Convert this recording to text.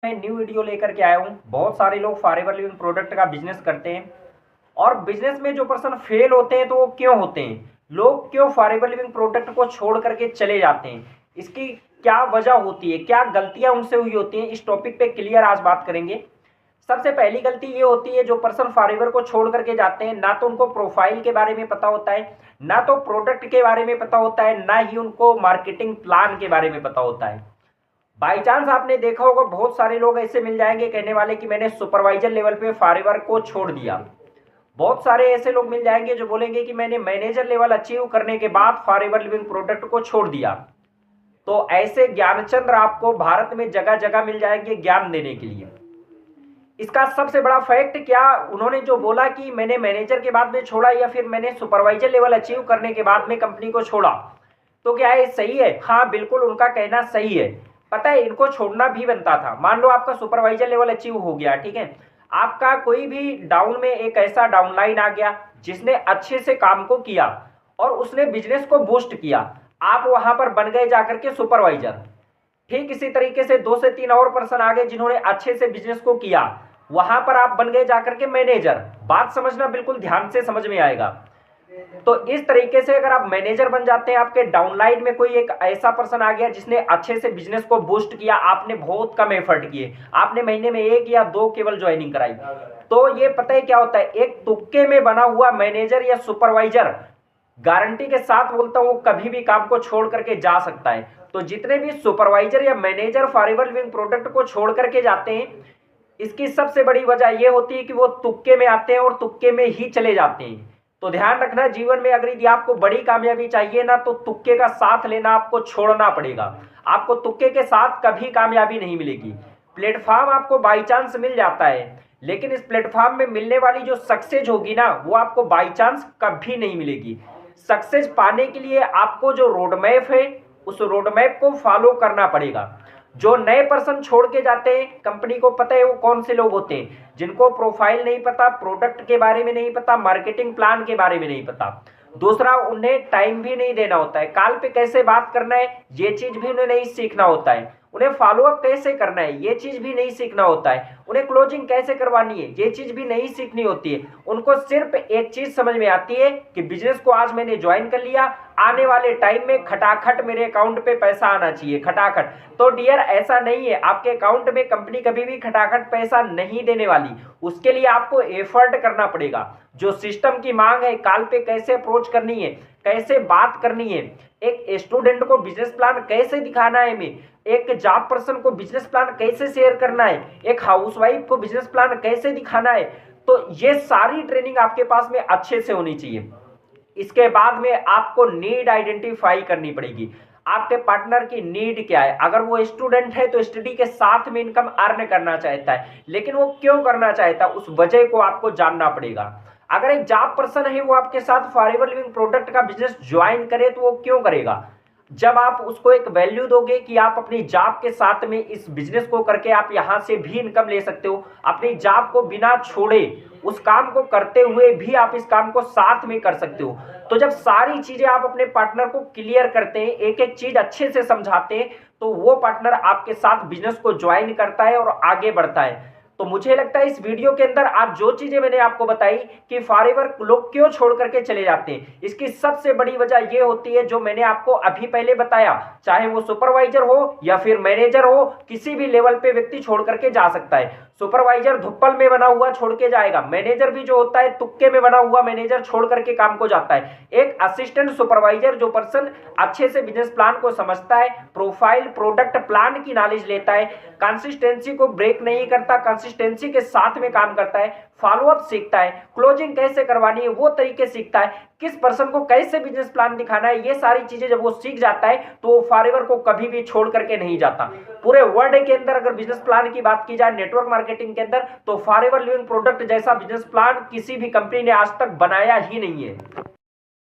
मैं new video लेकर के आया हूँ। बहुत सारे लोग फॉरएवर लिविंग प्रोडक्ट का बिजनेस करते हैं और बिजनेस में जो पर्सन फेल होते हैं तो वो क्यों होते हैं, लोग क्यों फॉरएवर लिविंग प्रोडक्ट को छोड़ करके चले जाते हैं, इसकी क्या वजह होती है, क्या गलतियां उनसे हुई होती हैं, इस टॉपिक पे क्लियर आज बात करेंगे। सबसे पहली गलती ये होती है, जो पर्सन फॉरएवर को छोड़ करके जाते हैं ना तो उनको प्रोफाइल के बारे में पता होता है, ना तो प्रोडक्ट के बारे में पता होता है, ना ही उनको मार्केटिंग प्लान के बारे में पता होता है। बाई चांस आपने देखा होगा बहुत सारे लोग ऐसे मिल जाएंगे कहने वाले कि मैंने सुपरवाइजर लेवल पे फॉरएवर को छोड़ दिया। बहुत सारे ऐसे लोग मिल जाएंगे जो बोलेंगे कि मैंने मैनेजर लेवल अचीव करने के बाद फॉरएवर लिविंग प्रोडक्ट को छोड़ दिया। तो ऐसे ज्ञानचंद्र आपको भारत में जगह जगह मिल जाएंगे ज्ञान देने के लिए। इसका सबसे बड़ा फैक्ट क्या, उन्होंने जो बोला कि मैंने मैनेजर के बाद में छोड़ा या फिर मैंने सुपरवाइजर लेवल अचीव करने के बाद में कंपनी को छोड़ा, तो क्या ये सही है? हाँ बिल्कुल, उनका कहना सही है। पता है इनको छोड़ना भी बनता था। मान लो आपका सुपरवाइजर लेवल अचीव हो गया, ठीक है, आपका कोई भी डाउन में एक ऐसा डाउनलाइन आ गया जिसने अच्छे से काम को किया और उसने बिजनेस को बूस्ट किया, आप वहां पर बन गए जाकर के सुपरवाइजर। ठीक इसी तरीके से 2 से 3 और पर्सन आ गए जिन्होंने अच्छे से बिजनेस को किया, वहां पर आप बन गए जाकर के मैनेजर। बात समझना, बिल्कुल ध्यान से समझ में आएगा। तो इस तरीके से अगर आप मैनेजर बन जाते हैं, आपके डाउनलाइन में कोई एक ऐसा पर्सन आ गया जिसने अच्छे से बिजनेस को बूस्ट किया, आपने बहुत कम एफर्ट किए, आपने महीने में 1 या 2 केवल ज्वाइनिंग कराई, तो ये पता है क्या होता है, एक तुक्के में बना हुआ मैनेजर या सुपरवाइजर गारंटी के साथ बोलता हूं कभी भी काम को छोड़ करके जा सकता है। तो जितने भी सुपरवाइजर या मैनेजर फॉरएवर लिविंग प्रोडक्ट को छोड़ करके जाते हैं, इसकी सबसे बड़ी वजह यह होती है कि वो तुक्के में आते हैं और तुक्के में ही चले जाते हैं। तो ध्यान रखना, जीवन में अगर यदि आपको बड़ी कामयाबी चाहिए ना तो तुक्के का साथ लेना आपको छोड़ना पड़ेगा। आपको तुक्के के साथ कभी कामयाबी नहीं मिलेगी। प्लेटफॉर्म आपको बाई चांस मिल जाता है, लेकिन इस प्लेटफॉर्म में मिलने वाली जो सक्सेस होगी ना वो आपको बाई चांस कभी नहीं मिलेगी। सक्सेस पाने के लिए आपको जो रोड मैप है उस रोड मैप को फॉलो करना पड़ेगा। जो नए पर्सन छोड़ के जाते हैं, कंपनी को पता है वो कौन से लोग होते हैं, जिनको प्रोफाइल नहीं पता, प्रोडक्ट के बारे में नहीं पता, मार्केटिंग प्लान के बारे में नहीं पता। दूसरा, उन्हें टाइम भी नहीं देना होता है, कॉल पे कैसे बात करना है ये चीज भी उन्हें नहीं सीखना होता है, उन्हें फॉलो अप कैसे करना है ये चीज भी नहीं सीखना होता है, उन्हें क्लोजिंग कैसे करवानी है ये चीज भी नहीं सीखनी होती है। उनको सिर्फ एक चीज समझ में आती है कि बिजनेस को आज मैंने ज्वाइन कर लिया, आने वाले टाइम में खटाखट मेरे अकाउंट पे पैसा आना चाहिए, खटाखट। तो डियर ऐसा नहीं है, आपके अकाउंट में कंपनी कभी भी खटाखट पैसा नहीं देने वाली, उसके लिए आपको एफर्ट करना पड़ेगा। जो सिस्टम की मांग है, कॉल पे कैसे अप्रोच करनी है, कैसे बात करनी है, एक स्टूडेंट को बिजनेस प्लान कैसे दिखाना है, मैं एक जॉब पर्सन को बिजनेस प्लान कैसे शेयर करना है, एक हाउसवाइफ को बिजनेस प्लान कैसे दिखाना है, तो ये सारी ट्रेनिंग आपके पास में अच्छे से होनी चाहिए। इसके बाद में आपको नीड आइडेंटिफाई करनी पड़ेगी, आपके पार्टनर की नीड क्या है। अगर वो स्टूडेंट है तो स्टडी के साथ में इनकम अर्न करना चाहता है, लेकिन वो क्यों करना चाहता है उस वजह को आपको जानना पड़ेगा। अगर एक जॉब पर्सन है वो आपके साथ फॉरएवर लिविंग प्रोडक्ट का बिजनेस ज्वाइन करे तो वो क्यों करेगा, जब आप उसको एक वैल्यू दोगे कि आप अपनी जॉब के साथ में इस बिजनेस को करके आप यहां से भी इनकम ले सकते हो, अपनी जॉब को बिना छोड़े उस काम को करते हुए भी आप इस काम को साथ में कर सकते हो। तो जब सारी चीजें आप अपने पार्टनर को क्लियर करते हैं, एक एक चीज अच्छे से समझाते हैं, तो वो पार्टनर आपके साथ बिजनेस को ज्वाइन करता है और आगे बढ़ता है। तो मुझे लगता है इस वीडियो के अंदर आज जो चीजें मैंने आपको बताई कि फॉरएवर लोग क्यों छोड़ करके चले जाते हैं, इसकी सबसे बड़ी वजह यह होती है जो मैंने आपको अभी पहले बताया, चाहे वो सुपरवाइजर हो या फिर मैनेजर हो, किसी भी लेवल पे व्यक्ति छोड़ करके जा सकता है। सुपरवाइजर धुप्पल में बना हुआ छोड़ के जाएगा, मैनेजर भी जो होता है तुक्के में बना हुआ मैनेजर छोड़ करके काम को जाता है। एक असिस्टेंट सुपरवाइजर जो पर्सन अच्छे से बिजनेस प्लान को समझता है, प्रोफाइल प्रोडक्ट प्लान की नॉलेज लेता है, कंसिस्टेंसी को ब्रेक नहीं करता, कंसिस्टेंसी के साथ में काम करता है, फॉलो अप सीखता है, क्लोजिंग कैसे करवानी है वो तरीके सीखता है, किस पर्सन को कैसे बिजनेस प्लान दिखाना है, ये सारी चीजें जब वो सीख जाता है तो वो फॉरएवर को कभी भी छोड़ करके नहीं जाता। पूरे वर्ल्ड के अंदर अगर बिजनेस प्लान की बात की जाए नेटवर्क मार्केटिंग के अंदर, तो फॉरएवर लिविंग प्रोडक्ट जैसा बिजनेस प्लान किसी भी कंपनी ने आज तक बनाया ही नहीं है।